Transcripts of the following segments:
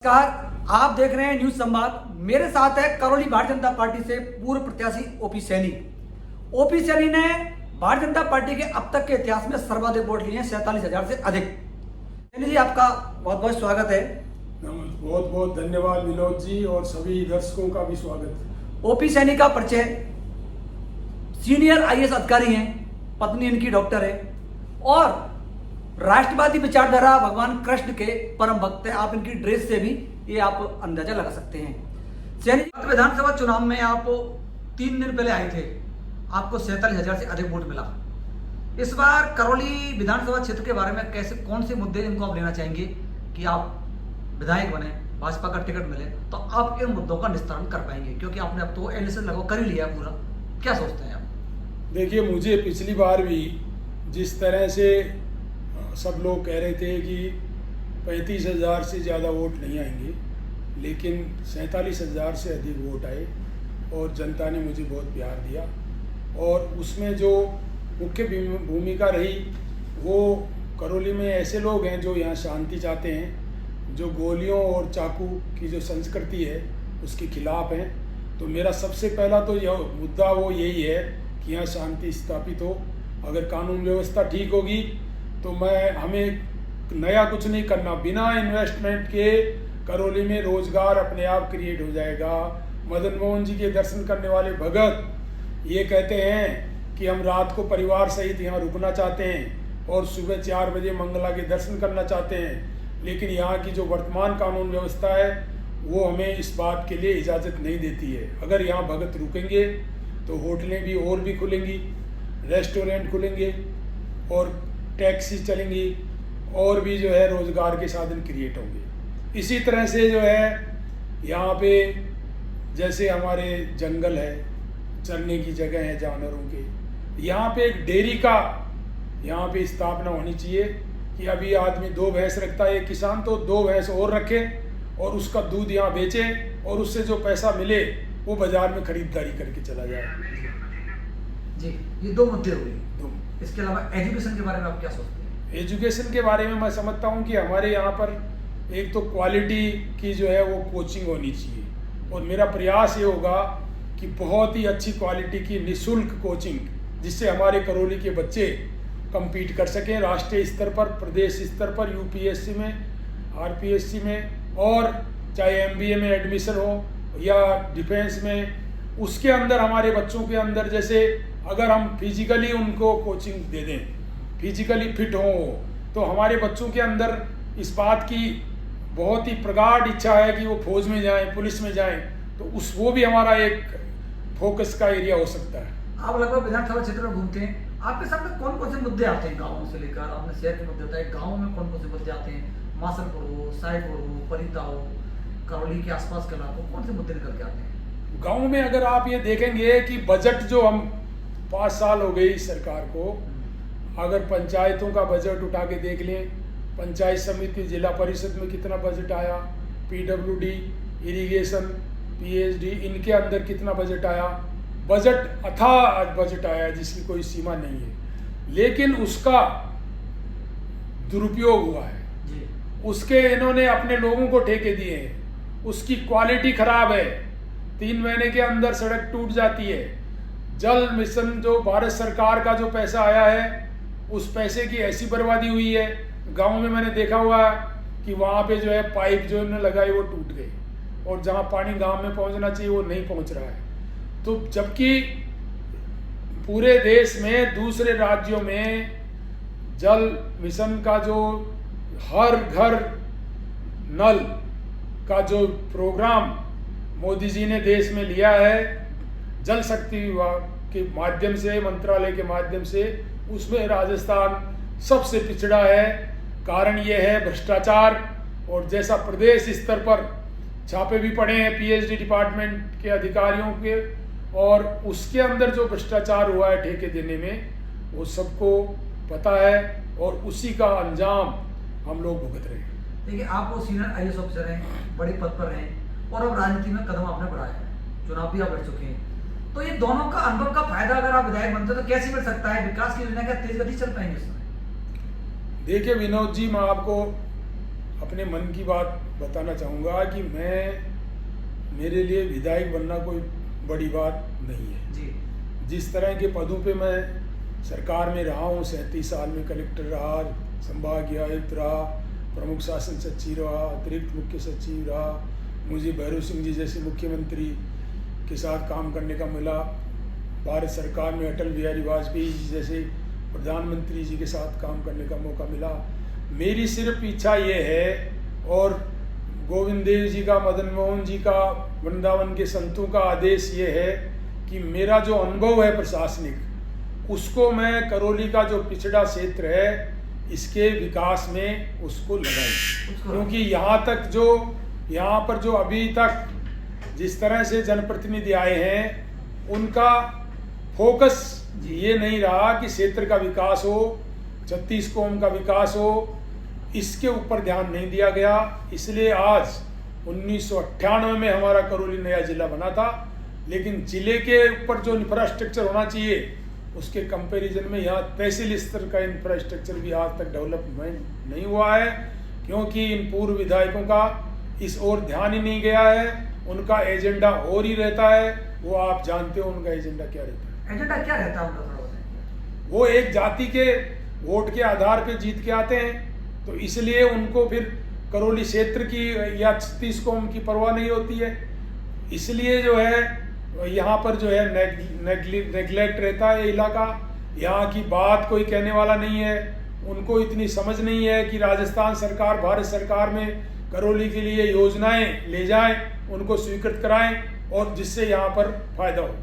नमस्कार, आप देख रहे हैं न्यूज संवाद। मेरे साथ है करौली भारतीय जनता पार्टी से पूर्व प्रत्याशी ओपी सैनी। ओपी सैनी ने भारतीय जनता पार्टी के अब तक के इतिहास में सर्वाधिक वोट लिए हैं, 47,000 से अधिक। सैनी जी, आपका बहुत बहुत स्वागत है। बहुत बहुत धन्यवाद विनोद जी, और सभी दर्शकों का भी स्वागत। ओपी सैनी का परिचय, सीनियर आईएएस अधिकारी हैं, पत्नी इनकी डॉक्टर है और राष्ट्रवादी विचारधारा भगवान कृष्ण के परम भक्त है। आप इनकी ड्रेस से भी ये आप अंदाजा लगा सकते हैं। सैनी जी, विधानसभा चुनाव में आप 3 दिन पहले आए थे, आपको 47,000 से अधिक वोट मिला। इस बार करौली विधानसभा क्षेत्र के बारे में कैसे, कौन से मुद्दे इनको आप लेना चाहेंगे कि आप विधायक बने, भाजपा का टिकट मिले तो आप इन मुद्दों का निस्तारण कर पाएंगे, क्योंकि आपने अब तो एलिसन लगभग कर ही लिया पूरा। क्या सोचते हैं आप? देखिए, मुझे पिछली बार भी जिस तरह से सब लोग कह रहे थे कि 35,000 से ज़्यादा वोट नहीं आएंगे, लेकिन 47,000 से अधिक वोट आए और जनता ने मुझे बहुत प्यार दिया। और उसमें जो मुख्य भूमिका रही, वो करौली में ऐसे लोग हैं जो यहाँ शांति चाहते हैं, जो गोलियों और चाकू की जो संस्कृति है उसके खिलाफ हैं। तो मेरा सबसे पहला तो यह मुद्दा वो यही है कि यहाँ शांति स्थापित हो। अगर कानून व्यवस्था ठीक होगी तो हमें नया कुछ नहीं करना, बिना इन्वेस्टमेंट के करौली में रोजगार अपने आप क्रिएट हो जाएगा। मदन मोहन जी के दर्शन करने वाले भगत ये कहते हैं कि हम रात को परिवार सहित यहाँ रुकना चाहते हैं और सुबह 4 बजे मंगला के दर्शन करना चाहते हैं, लेकिन यहाँ की जो वर्तमान कानून व्यवस्था है वो हमें इस बात के लिए इजाज़त नहीं देती है। अगर यहाँ भगत रुकेंगे तो होटलें भी और भी खुलेंगी, रेस्टोरेंट खुलेंगे और टैक्सी चलेंगी और भी जो है रोज़गार के साधन क्रिएट होंगे। इसी तरह से जो है यहाँ पे जैसे हमारे जंगल है, चरने की जगह है जानवरों के, यहाँ पे एक डेयरी का यहाँ पे स्थापना होनी चाहिए कि अभी आदमी 2 भैंस रखता है, एक किसान तो 2 भैंस और रखे और उसका दूध यहाँ बेचे और उससे जो पैसा मिले वो बाजार में खरीदारी करके चला जाए। जी, ये 2 मुद्दे हो गए। इसके अलावा एजुकेशन के बारे में आप क्या सोचते हैं? एजुकेशन के बारे में मैं समझता हूँ कि हमारे यहाँ पर एक तो क्वालिटी की जो है वो कोचिंग होनी चाहिए, और मेरा प्रयास ये होगा कि बहुत ही अच्छी क्वालिटी की निःशुल्क कोचिंग, जिससे हमारे करौली के बच्चे compete कर सकें राष्ट्रीय स्तर पर, प्रदेश स्तर पर, यूपीएससी में, आरपीएससी में, और चाहे एमबीए में एडमिशन हो या डिफेंस में, उसके अंदर हमारे बच्चों के अंदर जैसे अगर हम फिजिकली उनको कोचिंग दे दें, फिजिकली फिट हों, तो हमारे बच्चों के अंदर इस बात की बहुत ही प्रगाढ़ इच्छा है कि वो फौज में जाएं, पुलिस में जाएं, तो वो भी हमारा एक फोकस का एरिया हो सकता है। आप लगभग विधानसभा क्षेत्र में घूमते हैं, आपके सामने कौन कौन से मुद्दे आते हैं गाँवों से लेकर? आपने शहर के मुद्दे बताए, गाँव में कौन कौन से मुद्दे आते हैं? मासलपुर हो, साईपुर हो, परिता हो, करौली के आसपास के इलाकों, कौन से मुद्दे निकल के आते हैं? गाँव में अगर आप ये देखेंगे कि बजट जो हम 5 साल हो गई सरकार को, अगर पंचायतों का बजट उठा के देख लें, पंचायत समिति, जिला परिषद में कितना बजट आया, पीडब्ल्यूडी, इरिगेशन, पीएचडी, इनके अंदर कितना बजट आया, बजट अथाह बजट आया जिसकी कोई सीमा नहीं है, लेकिन उसका दुरुपयोग हुआ है। उसके इन्होंने अपने लोगों को ठेके दिए हैं, उसकी क्वालिटी खराब है, 3 महीने के अंदर सड़क टूट जाती है। जल मिशन जो भारत सरकार का जो पैसा आया है, उस पैसे की ऐसी बर्बादी हुई है। गांव में मैंने देखा हुआ कि वहाँ पे जो है पाइप जो इन्होंने लगाई वो टूट गई, और जहाँ पानी गांव में पहुँचना चाहिए वो नहीं पहुँच रहा है। तो जबकि पूरे देश में दूसरे राज्यों में जल मिशन का जो हर घर नल का जो प्रोग्राम मोदी जी ने देश में लिया है, जल शक्ति विभाग के माध्यम से, मंत्रालय के माध्यम से, उसमें राजस्थान सबसे पिछड़ा है। कारण ये है भ्रष्टाचार, और जैसा प्रदेश स्तर पर छापे भी पड़े हैं पीएचडी डिपार्टमेंट के अधिकारियों के, और उसके अंदर जो भ्रष्टाचार हुआ है ठेके देने में, वो सबको पता है, और उसी का अंजाम हम लोग भुगत रहे हैं। देखिए, आप वो सीनियर आईएएस ऑफिसर हैं, बड़े पद पर हैं, और अब राजनीति में कदम आपने बढ़ाया है, चुनाव भी आप लड़ चुके हैं, तो ये दोनों का अनुभव का फायदा अगर आप विधायक बनते तो कैसे मिल सकता है? विकास की योजना का तेज गति चल पाएंगे इसमें? देखिए विनोद जी, मैं आपको अपने मन की बात बताना चाहूँगा कि मेरे लिए विधायक बनना कोई बड़ी बात नहीं है जी। जिस तरह के पदों पे मैं सरकार में रहा हूँ, 37 साल में कलेक्टर रहा, संभागीय आयुक्त रहा, प्रमुख शासन सचिव रहा, अतिरिक्त मुख्य सचिव रहा, मुझे भैरव सिंह जी जैसे मुख्यमंत्री के साथ काम करने का मिला, भारत सरकार में अटल बिहारी वाजपेयी जी जैसे प्रधानमंत्री जी के साथ काम करने का मौका मिला। मेरी सिर्फ इच्छा ये है, और गोविंद देव जी का, मदन मोहन जी का, वृंदावन के संतों का आदेश ये है कि मेरा जो अनुभव है प्रशासनिक, उसको मैं करौली का जो पिछड़ा क्षेत्र है इसके विकास में उसको लगाएं, क्योंकि यहाँ पर जो अभी तक जिस तरह से जनप्रतिनिधि आए हैं उनका फोकस ये नहीं रहा कि क्षेत्र का विकास हो, 36 कौम का विकास हो, इसके ऊपर ध्यान नहीं दिया गया। इसलिए आज 1998 में हमारा करौली नया जिला बना था, लेकिन जिले के ऊपर जो इंफ्रास्ट्रक्चर होना चाहिए उसके कंपैरिजन में यहाँ तहसील स्तर का इंफ्रास्ट्रक्चर भी आज तक डेवलपमेंट नहीं हुआ है, क्योंकि इन पूर्व विधायकों का इस ओर ध्यान ही नहीं गया है। उनका एजेंडा और ही रहता है, वो आप जानते हो उनका एजेंडा क्या रहता है। एजेंडा क्या रहता है उनका, थोड़ा बताएं। वो एक जाति के वोट के आधार पे जीत के आते हैं, तो इसलिए उनको फिर करौली क्षेत्र की या 36 कौम की परवाह नहीं होती है। इसलिए जो है यहाँ पर जो है नेग्लेक्ट रहता है इलाका, यहाँ की बात कोई कहने वाला नहीं है। उनको इतनी समझ नहीं है कि राजस्थान सरकार, भारत सरकार में करौली के लिए योजनाएं ले जाएं, उनको स्वीकृत कराएं और जिससे यहाँ पर फायदा हो।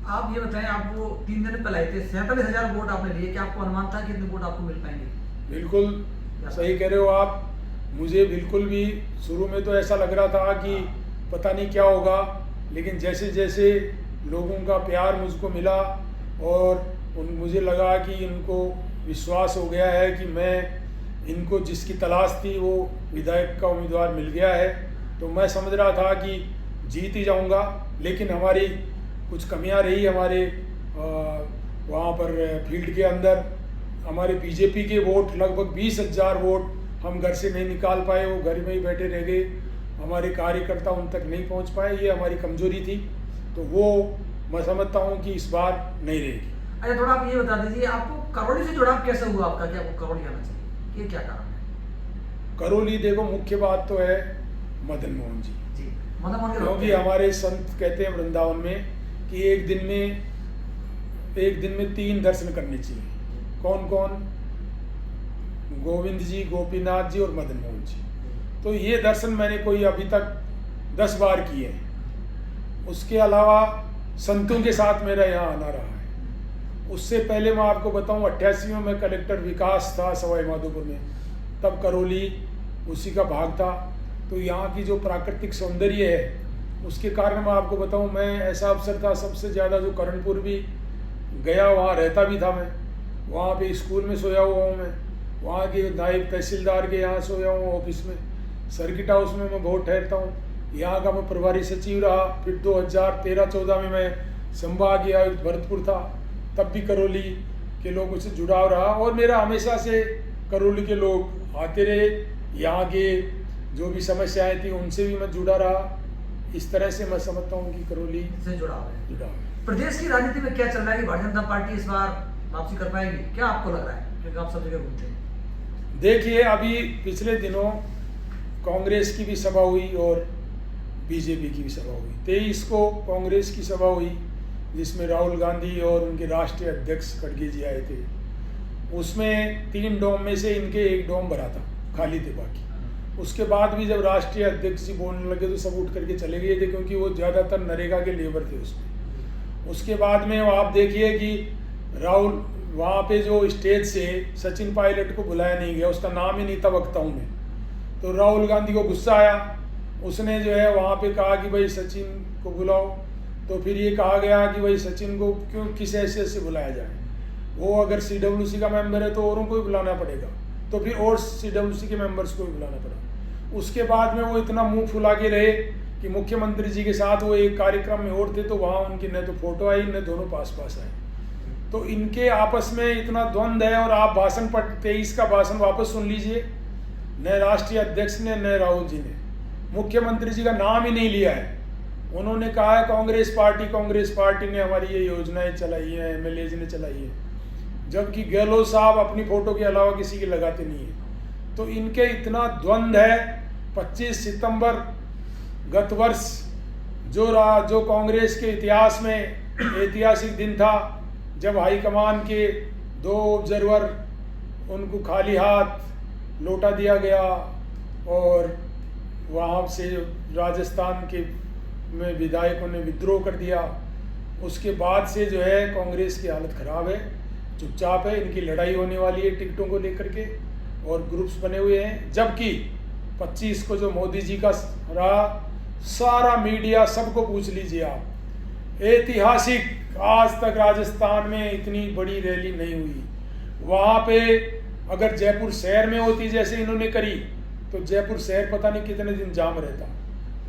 आप ये बताएं, आप वो 3 दिन पहले आए थे, 47,000 वोट आपने लिए, क्या आपको अनुमान था कि इतने वोट आपको मिल पाएंगे? बिल्कुल सही कह रहे हो आप। मुझे बिल्कुल भी शुरू में तो ऐसा लग रहा था कि पता नहीं क्या होगा, लेकिन जैसे जैसे लोगों का प्यार मुझको मिला और मुझे लगा कि इनको विश्वास हो गया है कि मैं इनको जिसकी तलाश थी वो विधायक का उम्मीदवार मिल गया है, तो मैं समझ रहा था कि जीत ही जाऊंगा। लेकिन हमारी कुछ कमियां रही हमारे वहाँ पर फील्ड के अंदर। हमारे बीजेपी के वोट लगभग 20,000 वोट हम घर से नहीं निकाल पाए, वो घर में ही बैठे रह गए, हमारे कार्यकर्ता उन तक नहीं पहुँच पाए, ये हमारी कमजोरी थी। तो वो मैं समझता हूँ कि इस बार नहीं रहेगी। अच्छा, थोड़ा आप ये बता दीजिए, आपको करौली से जुड़ाव कैसे हुआ आपका, कि आपको करौली आना चाहिए, ये क्या कारण है? करौली देखो, मुख्य बात तो है मदन मोहन जी, मदन मोहन, क्योंकि हमारे संत कहते हैं वृंदावन में कि एक दिन में 3 दर्शन करने चाहिए। कौन कौन? गोविंद जी, गोपीनाथ जी और मदन मोहन जी। तो ये दर्शन मैंने कोई अभी तक 10 बार किए हैं। उसके अलावा संतों के साथ मेरा यहाँ आना रहा है। उससे पहले मैं आपको बताऊं, 88 में मैं कलेक्टर विकास था सवाई माधोपुर में, तब करौली उसी का भाग था। तो यहाँ की जो प्राकृतिक सौंदर्य है उसके कारण मैं आपको बताऊं, मैं ऐसा अफसर था सबसे ज़्यादा जो करणपुर भी गया, वहाँ रहता भी था मैं, वहाँ पे स्कूल में सोया हुआ हूँ मैं, वहाँ के नायब तहसीलदार के यहाँ सोया हूँ ऑफिस में, सर्किट हाउस में मैं बहुत ठहरता हूँ। यहाँ का मैं प्रभारी सचिव रहा, फिर 2013-14 में मैं संभागीय आयुक्त भरतपुर था, तब भी करौली के लोगों से जुड़ाव रहा और मेरा हमेशा से करौली के लोग आते रहे। यहाँ के जो भी समस्याएं थी उनसे भी मैं जुड़ा रहा। इस तरह से मैं समझता हूँ कि करौली से जुड़ाव है। प्रदेश की राजनीति में क्या चल रहा है कि भारतीय जनता पार्टी इस बार वापसी कर पाएगी, क्या आपको लग रहा है, क्योंकि आप सब जगह घूमते हैं? देखिए, अभी पिछले दिनों कांग्रेस की भी सभा हुई और बीजेपी की भी सभा हुई। 23 को कांग्रेस की सभा हुई जिसमें राहुल गांधी और उनके राष्ट्रीय अध्यक्ष खड़गे जी आए थे। उसमें 3 डोम में से इनके 1 डोम भरा था, खाली थे बाकी। उसके बाद भी जब राष्ट्रीय अध्यक्ष जी बोलने लगे तो सब उठ करके चले गए थे, क्योंकि वो ज़्यादातर नरेगा के लेबर थे उसमें। उसके बाद में आप देखिए कि राहुल वहाँ पे जो स्टेज से सचिन पायलट को बुलाया नहीं गया, उसका नाम ही नहीं था वक्ताओं में। तो राहुल गांधी को गुस्सा आया, उसने जो है वहाँ पे कहा कि भाई सचिन को बुलाओ। तो फिर ये कहा गया कि भाई सचिन को क्यों, किस हैसियत से बुलाया जाए, वो अगर CWC का मेंबर है तो औरों को ही बुलाना पड़ेगा। तो फिर और CWC के मेंबर्स को भी बुलाना पड़ा। उसके बाद में वो इतना मुंह फुला के रहे कि मुख्यमंत्री जी के साथ वो एक कार्यक्रम में और थे, तो वहाँ उनकी न तो फोटो आई न दोनों पास आए। तो इनके आपस में इतना द्वंद्व है। और आप भाषण पर 23 का भाषण वापस सुन लीजिए, न राष्ट्रीय अध्यक्ष ने न राहुल जी ने, मुख्यमंत्री जी का नाम ही नहीं लिया है। उन्होंने कहा है कांग्रेस पार्टी ने हमारी ये योजनाएं चलाई हैं, एमएलए ने चलाई है, जबकि गहलोत साहब अपनी फोटो के अलावा किसी की लगाते नहीं है। तो इनके इतना द्वंद्व है। 25 सितंबर गत वर्ष जो कांग्रेस के इतिहास में ऐतिहासिक दिन था, जब हाईकमान के 2 ऑब्जर्वर उनको खाली हाथ लौटा दिया गया और वहाँ से राजस्थान के में विधायकों ने विद्रोह कर दिया। उसके बाद से जो है कांग्रेस की हालत ख़राब है, चुपचाप है। इनकी लड़ाई होने वाली है टिकटों को लेकर के और ग्रुप्स बने हुए हैं। जबकि 25 को जो मोदी जी का रहा, सारा मीडिया, सबको पूछ लीजिए आप, ऐतिहासिक, आज तक राजस्थान में इतनी बड़ी रैली नहीं हुई। वहाँ पे अगर जयपुर शहर में होती जैसे इन्होंने करी, तो जयपुर शहर पता नहीं कितने दिन जाम रहता।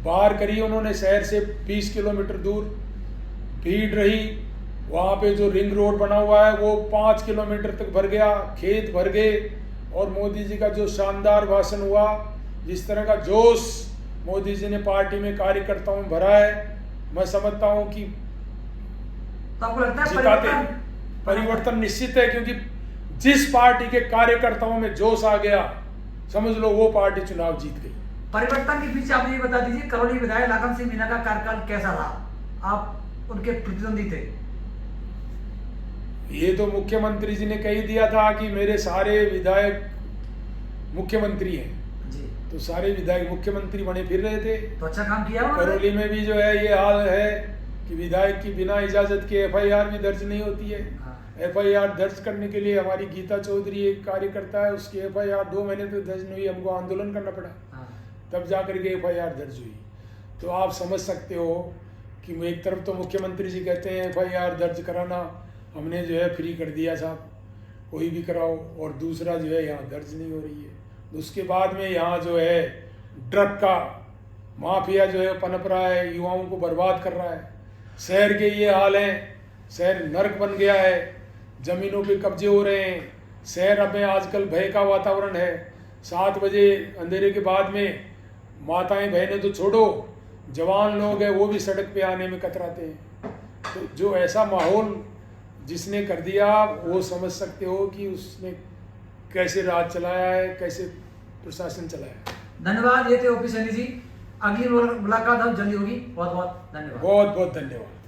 बाहर करी उन्होंने शहर से 20 किलोमीटर दूर, भीड़ रही। वहाँ पे जो रिंग रोड बना हुआ है वो 5 किलोमीटर तक भर गया, खेत भर गए। और मोदी जी का जो शानदार भाषण हुआ, जिस तरह का जोश मोदी जी ने पार्टी में कार्यकर्ताओं में भरा है, मैं समझता हूँ कि तो आपको लगता है जिताते परिवर्तन निश्चित है। क्योंकि जिस पार्टी के कार्यकर्ताओं में जोश आ गया, समझ लो वो पार्टी चुनाव जीत गई। परिवर्तन के पीछे आप ये बता दीजिए, करौली विधायक लाखन सिंह मीणा का कार्यकाल कैसा रहा? आप उनके प्रतिद्वंदी थे। ये तो मुख्यमंत्री जी ने कह दिया था कि मेरे सारे विधायक मुख्यमंत्री हैं जी, तो सारे विधायक मुख्यमंत्री बने फिर रहे थे। तो अच्छा काम किया उन्होंने। करौली में भी जो है ये हाल है कि विधायक की बिना इजाजत के एफआईआर भी दर्ज नहीं होती है। हाँ। एफआईआर दर्ज करने के लिए हमारी गीता चौधरी एक कार्यकर्ता है, उसकी एफआईआर 2 महीने तक दर्ज नहीं हुई, हमको आंदोलन करना पड़ा, हाँ। तब जाकर के एफआईआर दर्ज हुई। तो आप समझ सकते हो कि एक तरफ तो मुख्यमंत्री जी कहते हैं एफआईआर दर्ज कराना हमने जो है फ्री कर दिया साहब, कोई भी कराओ, और दूसरा जो है यहाँ दर्ज नहीं हो रही है। उसके बाद में यहाँ जो है ड्रग का माफिया जो है पनप रहा है, युवाओं को बर्बाद कर रहा है। शहर के ये हाल हैं, शहर नर्क बन गया है, ज़मीनों पे कब्जे हो रहे हैं। शहर में आजकल भय का वातावरण है। 7 बजे अंधेरे के बाद में माताएं बहनें तो छोड़ो, जवान लोग हैं वो भी सड़क पे आने में कतराते हैं। तो जो ऐसा माहौल जिसने कर दिया, वो समझ सकते हो कि उसने कैसे राज चलाया है, कैसे प्रशासन चलाया है। धन्यवाद। ये थे ओपी सैनी जी। अगली मुलाकात हम जल्दी होगी। बहुत बहुत धन्यवाद। बहुत बहुत धन्यवाद।